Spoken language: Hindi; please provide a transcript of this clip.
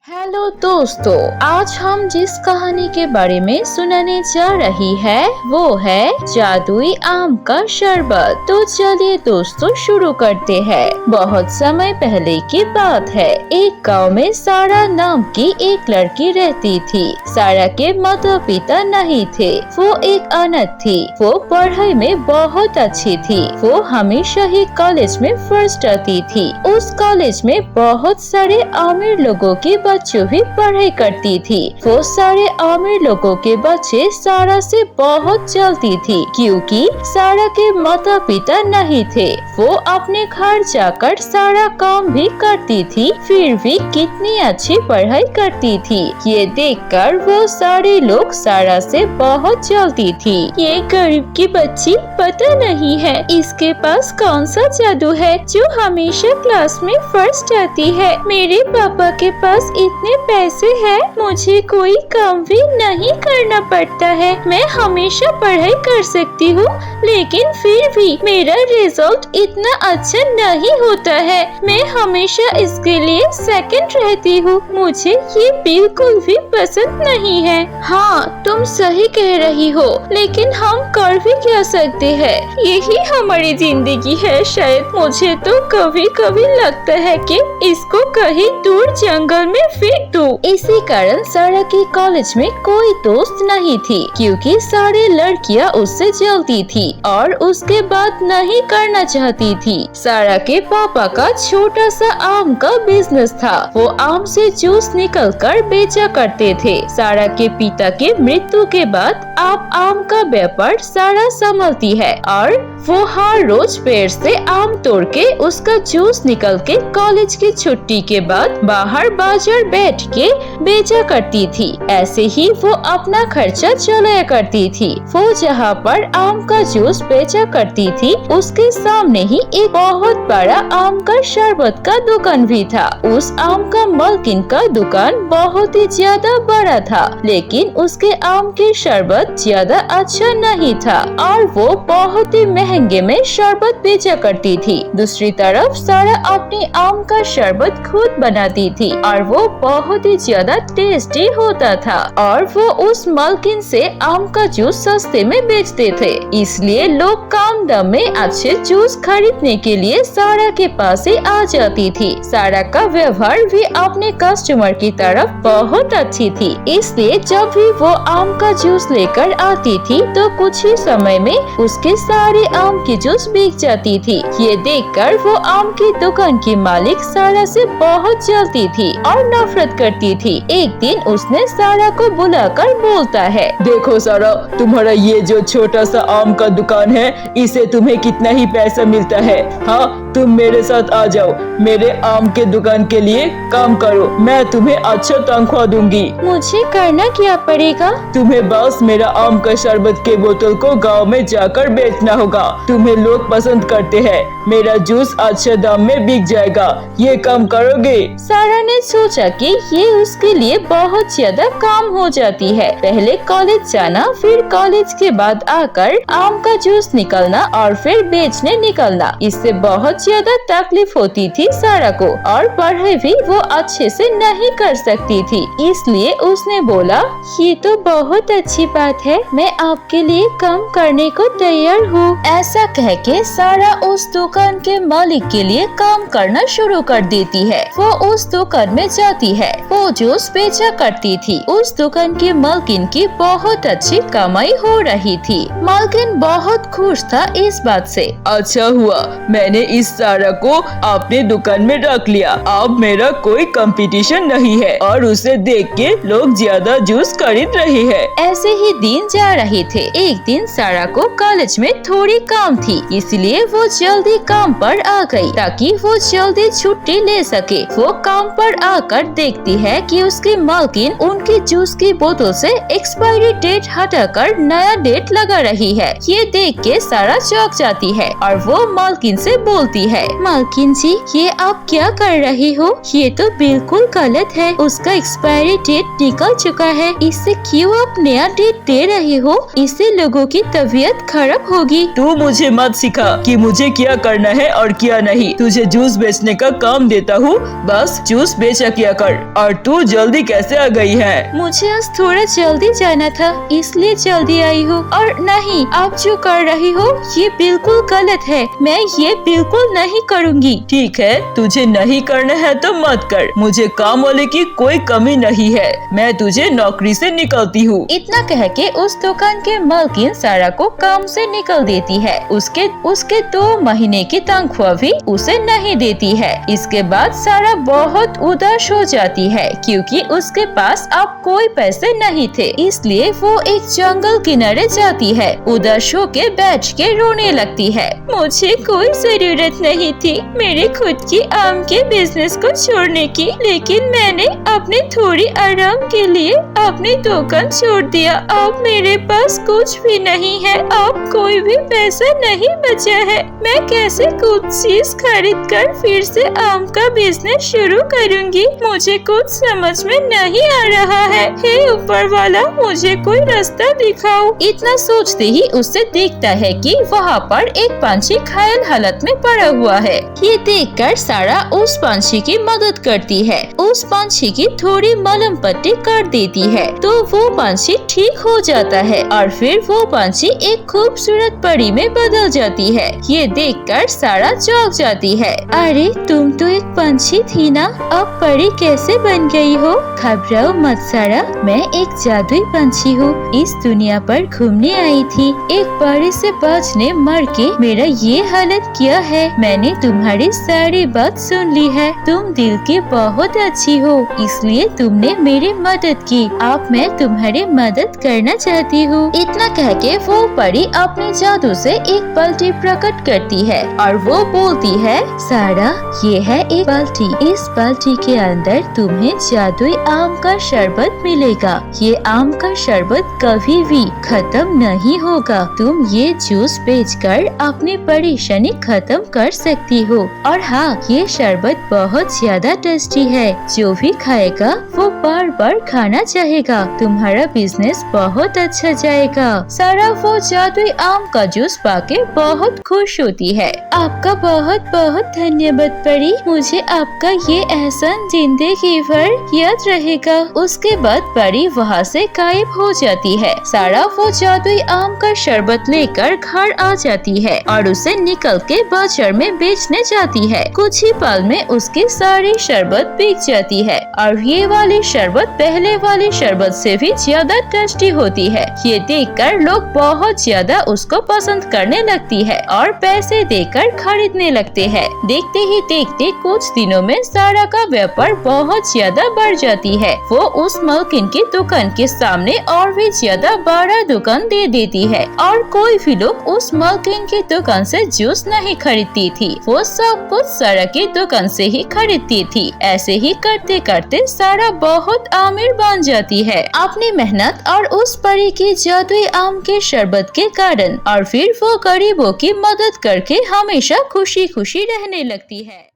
हेलो दोस्तों, आज हम जिस कहानी के बारे में सुनाने जा रही है वो है जादुई आम का शरबत। तो चलिए दोस्तों शुरू करते हैं। बहुत समय पहले की बात है। एक गांव में सारा नाम की एक लड़की रहती थी। सारा के माता पिता नहीं थे, वो एक अनाथ थी। वो पढ़ाई में बहुत अच्छी थी। वो हमेशा ही कॉलेज में फर्स्ट आती थी। उस कॉलेज में बहुत सारे अमीर लोगों की बच्चों भी पढ़ाई करती थी। वो सारे अमीर लोगों के बच्चे सारा से बहुत जलती थी, क्योंकि सारा के माता पिता नहीं थे। वो अपने घर जाकर सारा काम भी करती थी, फिर भी कितनी अच्छी पढ़ाई करती थी। ये देखकर वो सारे लोग सारा से बहुत जलती थी। ये गरीब की बच्ची पता नहीं है इसके पास कौन सा जादू है जो हमेशा क्लास में फर्स्ट आती है। मेरे पापा के पास इतने पैसे हैं, मुझे कोई काम भी नहीं करना पड़ता है। मैं हमेशा पढ़ाई कर सकती हूँ, लेकिन फिर भी मेरा रिजल्ट इतना अच्छा नहीं होता है। मैं हमेशा इसके लिए सेकंड रहती हूँ। मुझे ये बिल्कुल भी पसंद नहीं है। हाँ, तुम सही कह रही हो, लेकिन हम कर भी क्या सकते हैं? यही हमारी जिंदगी है शायद। मुझे तो कभी कभी लगता है कि इसको कहीं दूर जंगल में फेंक दूं। इसी कारण सारा की कॉलेज में कोई दोस्त नहीं थी, क्योंकि सारी लड़कियां उससे जलती थी और उसके बात नहीं करना चाहती थी। सारा के पापा का छोटा सा आम का बिजनेस था। वो आम से जूस निकलकर बेचा करते थे। सारा के पिता के मृत्यु के बाद अब आम का व्यापार सारा संभालती है और वो हर रोज पेड़ से आम तोड़ के उसका जूस निकल के कॉलेज की छुट्टी के बाद बाहर बाजार बैठ के बेचा करती थी। ऐसे ही वो अपना खर्चा चलाया करती थी। वो जहाँ पर आम का जूस बेचा करती थी, उसके सामने ही एक बहुत बड़ा आम का शरबत का दुकान भी था। उस आम का मालकिन का दुकान बहुत ही ज्यादा बड़ा था, लेकिन उसके आम के शरबत ज्यादा अच्छा नहीं था और वो बहुत ही महंगे में शरबत बेचा करती थी। दूसरी तरफ सारा अपने आम का शरबत खुद बनाती थी और वो बहुत ही ज्यादा टेस्टी होता था और वो उस मालकिन से आम का जूस सस्ते में बेचते थे। इसलिए लोग कम दाम में अच्छे जूस खरीदने के लिए सारा के पास ही आ जाती थी। सारा का व्यवहार भी अपने कस्टमर की तरफ बहुत अच्छी थी, इसलिए जब भी वो आम का जूस लेकर आती थी तो कुछ ही समय में उसके सारे आम की जूस बिक जाती थी। ये देखकर वो आम की दुकान की मालिक सारा से बहुत जलती थी और नफरत करती थी। एक दिन उसने सारा को बुलाकर बोलता है, देखो सारा, तुम्हारा ये जो छोटा सा आम का दुकान है, इसे तुम्हें कितना ही पैसा मिलता है? हाँ, तुम मेरे साथ आ जाओ, मेरे आम के दुकान के लिए काम करो, मैं तुम्हें अच्छा तनख्वाह दूंगी। मुझे करना क्या पड़ेगा? तुम्हें बस मेरा आम का शरबत के बोतल को गांव में जाकर बेचना होगा। तुम्हें लोग पसंद करते हैं, मेरा जूस अच्छे दाम में बिक जाएगा। ये काम करोगे? सारा ने सोचा कि ये उसके लिए बहुत ज्यादा काम हो जाती है। पहले कॉलेज जाना, फिर कॉलेज के बाद आकर आम का जूस निकलना और फिर बेचने निकलना, इससे बहुत ज्यादा तकलीफ होती थी सारा को और पढ़ाई भी वो अच्छे से नहीं कर सकती थी। इसलिए उसने बोला, ये तो बहुत अच्छी बात है, मैं आपके लिए काम करने को तैयार हूँ। ऐसा कह के सारा उस दुकान के मालिक के लिए काम करना शुरू कर देती है। वो उस दुकान में जाती है, वो जूस बेचा करती थी। उस दुकान के मालकिन की बहुत अच्छी कमाई हो रही थी। मालकिन बहुत खुश था इस बात से। अच्छा हुआ मैंने इस सारा को अपने दुकान में रख लिया। अब मेरा कोई कंपटीशन नहीं है और उसे देख के लोग ज्यादा जूस खरीद रहे हैं। ऐसे ही दिन जा रहे थे। एक दिन सारा को कॉलेज में थोड़ी काम थी, इसलिए वो जल्दी काम पर आ गई ताकि वो जल्दी छुट्टी ले सके। वो काम पर आकर देखती है कि उसकी मालकिन उनकी जूस की बोतल से एक्सपायरी डेट हटाकर नया डेट लगा रही है। ये देख के सारा चौंक जाती है और वो मालकिन से बोलती है, मालकिन जी, ये आप क्या कर रही हो? ये तो बिल्कुल गलत है। उसका एक्सपायरी डेट निकल चुका है, इससे क्यों आप नया डेट दे रहे हो? इससे लोगों की तबीयत खराब होगी। तू मुझे मत सिखा कि मुझे क्या करना है और क्या नहीं। तुझे जूस बेचने का काम देता हूँ, बस जूस बेचा किया कर। और तू जल्दी कैसे आ गई है? मुझे आज थोड़ा जल्दी जाना था, इसलिए जल्दी आई हूँ। और नहीं, आप जो कर रही हो ये बिल्कुल गलत है, मैं ये बिल्कुल नहीं करूँगी। ठीक है, तुझे नहीं करना है तो मत कर, मुझे काम वाले की कोई कमी नहीं है, मैं तुझे नौकरी से निकलती हूँ। इतना कह के उस दुकान के मालकिन सारा को काम से निकल देती है। उसके 2 महीने की तनख्वाह भी उसे नहीं देती है। इसके बाद सारा बहुत उदास हो जाती है क्योंकि उसके पास अब कोई पैसे नहीं थे, इसलिए वो एक जंगल किनारे जाती है। उदास होके बैठ के रोने लगती है। मुझे कोई जरूरत नहीं थी मेरे खुद की आम के बिजनेस को छोड़ने की, लेकिन मैंने अपने थोड़ी आराम के लिए अपनी दुकान छोड़ दिया। अब मेरे पास कुछ भी नहीं है, अब कोई भी पैसा नहीं बचा है। मैं कैसे कुछ चीज खरीद कर फिर से आम का बिजनेस शुरू करूंगी? मुझे कुछ समझ में नहीं आ रहा है। हे ऊपर वाला, मुझे कोई रास्ता दिखाओ। इतना सोचते ही उससे दिखता है कि वहाँ पर एक पंछी घायल हालत में पड़ा हुआ है। ये देखकर सारा उस पंछी की मदद करती है। उस पंछी की थोड़ी मलहम पट्टी कर देती है तो वो पंछी ठीक हो जाता है और फिर वो पंछी एक खूबसूरत परी में बदल जाती है। ये देखकर सारा चौंक जाती है। अरे तुम तो एक पंछी थी ना, अब परी कैसे बन गई हो? घबराओ मत सारा, मैं एक जादुई पंछी हूँ। इस दुनिया पर घूमने आई थी, एक परी से बचने मर के मेरा ये हालत किया है। मैंने तुम्हारी सारी बात सुन ली है। तुम दिल की बहुत अच्छी हो, इसलिए तुमने मेरी मदद की। अब मैं तुम्हारी मदद करना चाहती हूँ। इतना कह के वो परी अपने जादू से एक बाल्टी प्रकट करती है और वो बोलती है, सारा ये है एक बाल्टी, इस बाल्टी के अंदर तुम्हें जादुई आम का शरबत मिलेगा। ये आम का शरबत कभी भी खत्म नहीं होगा। तुम ये जूस बेचकर अपनी परेशानी खत्म कर सकती हो। और हाँ, ये शरबत बहुत ज्यादा टेस्टी है, जो भी खाएगा वो बार बार खाना चाहेगा। तुम्हारा बिजनेस बहुत अच्छा जाएगा। सारा वो जादुई आम का जूस पाके बहुत खुश होती है। आपका बहुत बहुत धन्यवाद परी, मुझे आपका ये एहसान जिंदगी भर याद रहेगा। उसके बाद परी वहाँ से गायब हो जाती है। सारा वो जादुई आम का शरबत लेकर घर आ जाती है और उसे निकल के बाजार में बेचने जाती है। कुछ ही पल में उसकी सारी शरबत बिक जाती है और ये वाली शरबत पहले वाली शरबत से भी ज्यादा टेस्टी होती है। ये देखकर लोग बहुत ज्यादा उसको पसंद करने लगती है और पैसे देकर खरीदने लगते हैं। देखते ही देखते कुछ दिनों में सारा का व्यापार बहुत ज्यादा बढ़ जाती है। वो उस मालकिन की दुकान के सामने और भी ज्यादा बड़ा दुकान दे देती है और कोई भी लोग उस मालकिन की दुकान से जूस नहीं खरीदती थी। वो सब कुछ सारा की दुकान से ही खरीदती थी। ऐसे ही करते करते सारा बहुत अमीर बन जाती है अपनी मेहनत और उस परी की जादुई आम के शरबत के कारण। और फिर वो गरीबों की मदद करके हमेशा खुशी खुशी रहने लगती है।